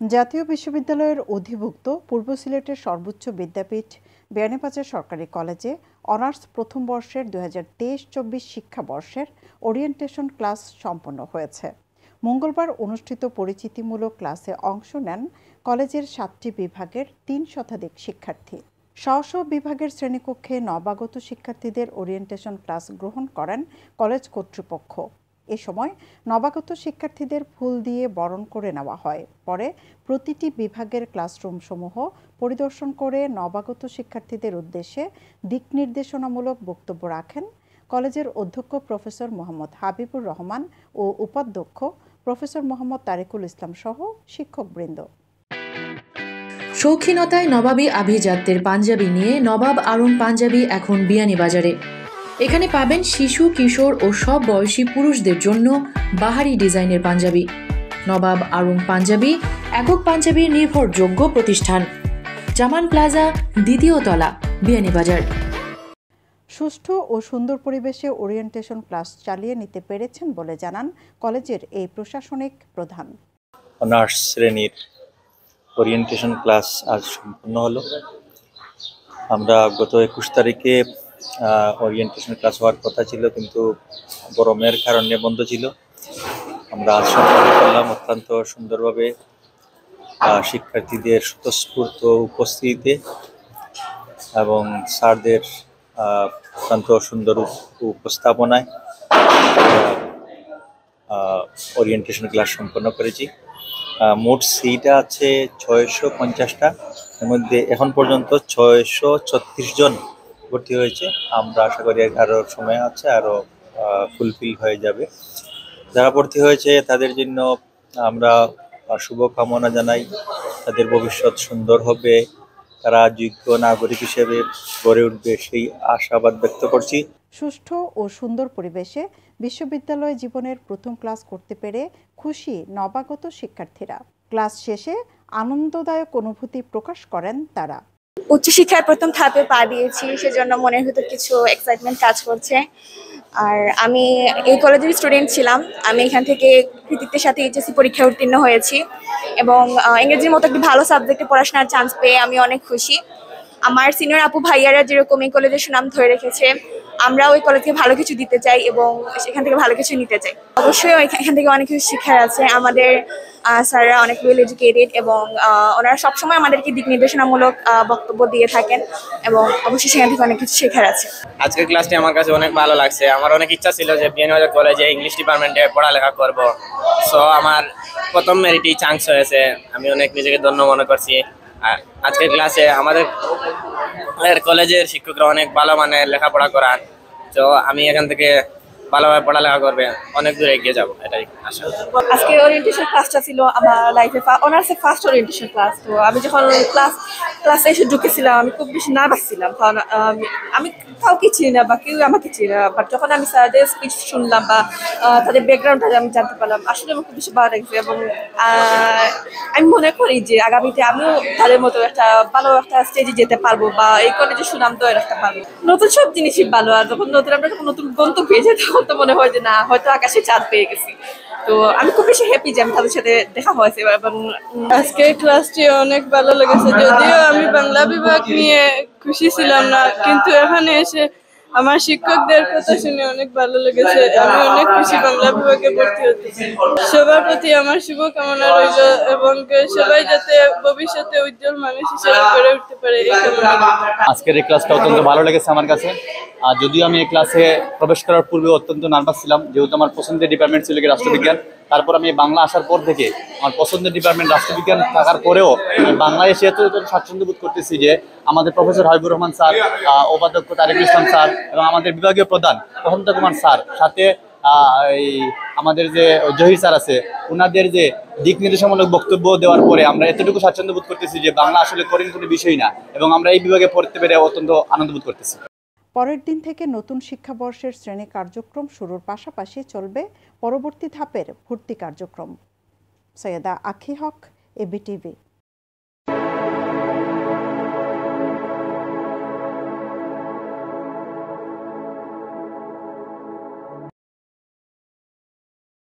জাতীয় বিশ্ববিদ্যালয়ের অধিভুক্ত পূর্ব সিলেটের সর্বোচ্চ বিদ্যাপীঠ বিয়ানীবাজার সরকারি কলেজে অনার্স প্রথম বর্ষের 2023-24 শিক্ষাবর্ষের ওরিয়েন্টেশন ক্লাস সম্পন্ন হয়েছে। মঙ্গলবার অনুষ্ঠিত পরিচিতিমূলক ক্লাসে অংশ নেন কলেজের 7টি বিভাগের 3 শতাধিক শিক্ষার্থী। স্ব বিভাগের শ্রেণীকক্ষে নবাগত শিক্ষার্থীদের ওরিয়েন্টেশন ক্লাস গ্রহণ করেন কলেজ কর্তৃপক্ষ। এ সময় নবাগত শিক্ষার্থীদের ফুল দিয়ে বরণ করে নেওয়া হয়। পরে প্রতিটি বিভাগের ক্লাসরুমসমূহ পরিদর্শন করে নবাগত শিক্ষার্থীদের উদ্দেশ্যে দিক নির্দেশনামূলক বক্তব্য রাখেন কলেজের অধ্যক্ষ প্রফেসর মোহাম্মদ হাবিবুর রহমান ও উপাধ্যক্ষ প্রফেসর মোহাম্মদ তারিকুল ইসলাম সহ শিক্ষকবৃন্দ। শৌখিনতায় নবাবী আভিজাত্যের পাঞ্জাবি নিয়ে নবাব আরুন পাঞ্জাবি এখন বিয়ানীবাজারে। এখানে পাবেন শিশু, কিশোর ও সব বয়সী পুরুষদের জন্য বাহারি ডিজাইনের পাঞ্জাবি। নবাব আরুন পাঞ্জাবি একক পাঞ্জাবির নির্ভরযোগ্য প্রতিষ্ঠান। জামান প্লাজা, 2য় তলা, বিয়ানীবাজার। সুষ্ঠু ও সুন্দর পরিবেশে ওরিয়েন্টেশন ক্লাস চালিয়ে নিতে পেরেছেন বলে জানান কলেজের এই প্রশাসনিক প্রধান। অনার্স শ্রেণীর ওরিয়েন্টেশন ক্লাস আজ সম্পন্ন হলো। আমরা গত 21 তারিখে ওরিয়েন্টেশন ক্লাস হওয়ার কথা ছিল, কিন্তু গরমের কারণে বন্ধ ছিল। আমরা আজ সম্পন্ন করলাম অত্যন্ত সুন্দরভাবে, শিক্ষার্থীদের স্বতঃস্ফূর্ত উপস্থিতিতে এবং স্যারদের অত্যন্ত সুন্দর উপস্থাপনায় ওরিয়েন্টেশন ক্লাস সম্পন্ন করেছি। মোট সিট আছে 650টা, এর মধ্যে এখন পর্যন্ত 636 জন ভর্তি হয়েছে। আমরা আশা করি আরও সময় আছে, আরও ফুলফিল হয়ে যাবে। যারা ভর্তি হয়েছে তাদের জন্য আমরা শুভকামনা জানাই। তাদের ভবিষ্যৎ সুন্দর হবে, তারা যোগ্য নাগরিক হিসেবে গড়ে উঠবে, সেই আশাবাদ ব্যক্ত করছি। সুষ্ঠু ও সুন্দর পরিবেশে বিশ্ববিদ্যালয় জীবনের প্রথম ক্লাস করতে পেরে খুশি নবাগত শিক্ষার্থীরা। ক্লাস শেষে আনন্দদায়ক অনুভূতি প্রকাশ করেন তারা। উচ্চশিক্ষার প্রথম ধাপে পা দিয়েছি, সেজন্য মনের ভিতর কিছু এক্সাইটমেন্ট কাজ করছে। আর আমি এই কলেজের স্টুডেন্ট ছিলাম। আমি এখান থেকে কৃতিত্বের সাথে এইচএসসি পরীক্ষায় উত্তীর্ণ হয়েছি এবং ইংরেজির মতো একটি ভালো সাবজেক্টে পড়াশোনার চান্স পেয়ে আমি অনেক খুশি। আমার সিনিয়র আপু ভাইয়ারা যেরকম এই কলেজের সুনাম ধরে রেখেছে, আমরা ওই কলেজকে ভালো কিছু দিতে চাই এবং সেখান থেকে ভালো কিছু নিতে চাই। অবশ্যই এখান থেকে অনেক কিছু শেখার আছে। আমাদের স্যাররা অনেক ওয়েল এডুকেটেড এবং ওনারা সবসময় আমাদেরকে দিক নির্দেশনামূলক বক্তব্য দিয়ে থাকেন এবং অবশ্যই সেখান থেকে অনেক কিছু শেখার আছে। আজকের ক্লাসটি আমার কাছে অনেক ভালো লাগছে। আমার অনেক ইচ্ছা ছিল যে বিয়ানীবাজার কলেজে ইংলিশ ডিপার্টমেন্টে পড়ালেখা করব। সো আমার প্রথম মেরিটেই চান্স হয়েছে। আমি অনেক নিজেকে ধন্য মনে করছি। আজকের ক্লাসে আমাদের কলেজের শিক্ষকরা অনেক ভালো মানের লেখাপড়া করান। তো আমি এখান থেকে ভালোভাবে পড়ালেখা করবে, অনেক দূরে এগিয়ে যাবো, এটাই আশা। আজকে ওরিয়েন্টেশন ক্লাসটা ছিল আমার লাইফে অনার্সের ফার্স্ট ওরিয়েন্টেশন ক্লাস। তো আমি যখন ক্লাসে এসে ঢুকেছিলাম আমি খুব বেশি নার্ভাস ছিলাম, কারণ আমি কাউকে চিনি না বা কেউ আমাকে চিনি না। বাট যখন আমি স্যারদের স্পিচ শুনলাম বা তাদের ব্যাকগ্রাউন্ডটা আমি জানতে পারলাম, আসলে আমার খুব বেশি ভালো লাগছে এবং আমি মনে করি যে আগামীতে আমিও তাদের মতো একটা ভালো একটা স্টেজে যেতে পারবো বা এই কলেজের সুনাম ধরে রাখতে পারবো। নতুন সব জিনিসই ভালো, আর যখন আমরা যখন নতুন গন্তব্য পেয়ে যাই তখন তো মনে হয় যে না, হয়তো আকাশে চাঁদ পেয়ে গেছি। তো আমি খুব বেশি হ্যাপি যে আমি তাদের সাথে দেখা হয়েছে। এবং আজকে ক্লাসটি অনেক ভালো লেগেছে। যদিও আমি বাংলা বিভাগ নিয়ে খুশি ছিলাম না, কিন্তু এখানে এসে আমার শিক্ষকদের কথা শুনে অনেক ভালো লেগেছে। আমি অনেক খুশি বাংলা বিভাগে ভর্তি হতেছি। সবার প্রতি আমার শুভকামনা রইল এবং সবাই যাতে ভবিষ্যতে উজ্জ্বল মানুষ হিসেবে গড়ে উঠতে পারে। আজকের এই ক্লাসটা অত্যন্ত ভালো লেগেছে আমার কাছে। আর যদিও আমি এই ক্লাসে প্রবেশ করার পূর্বে অত্যন্ত নার্ভাস ছিলাম, যেহেতু আমার পছন্দের ডিপার্টমেন্ট ছিল রাষ্ট্রবিজ্ঞান। তারপর আমি বাংলা আসার পর থেকে আমার পছন্দের ডিপার্টমেন্ট রাষ্ট্রবিজ্ঞান থাকার পরেও আমি বাংলায় এসে এত স্বাচ্ছন্দ্য বোধ করতেছি যে আমাদের প্রফেসর হাবিবুর রহমান স্যার, উপাধ্যক্ষ তারিকুল ইসলাম স্যার এবং আমাদের বিভাগীয় প্রধান প্রশান্ত কুমার স্যার, সাথে এই আমাদের যে জহির স্যার আছে, ওনাদের যে দিক নির্দেশনামূলক বক্তব্য দেওয়ার পরে আমরা এতটুকু স্বাচ্ছন্দ্য বোধ করতেছি যে বাংলা আসলে কঠিন কোনো বিষয় না এবং আমরা এই বিভাগে পড়তে পেরে অত্যন্ত আনন্দ বোধ করতেছি। পরের দিন থেকে নতুন শিক্ষাবর্ষের শ্রেণী কার্যক্রম শুরুর পাশাপাশি চলবে পরবর্তী ধাপের ভর্তি কার্যক্রম। সৈয়দা আখি হক, এবিটিভি।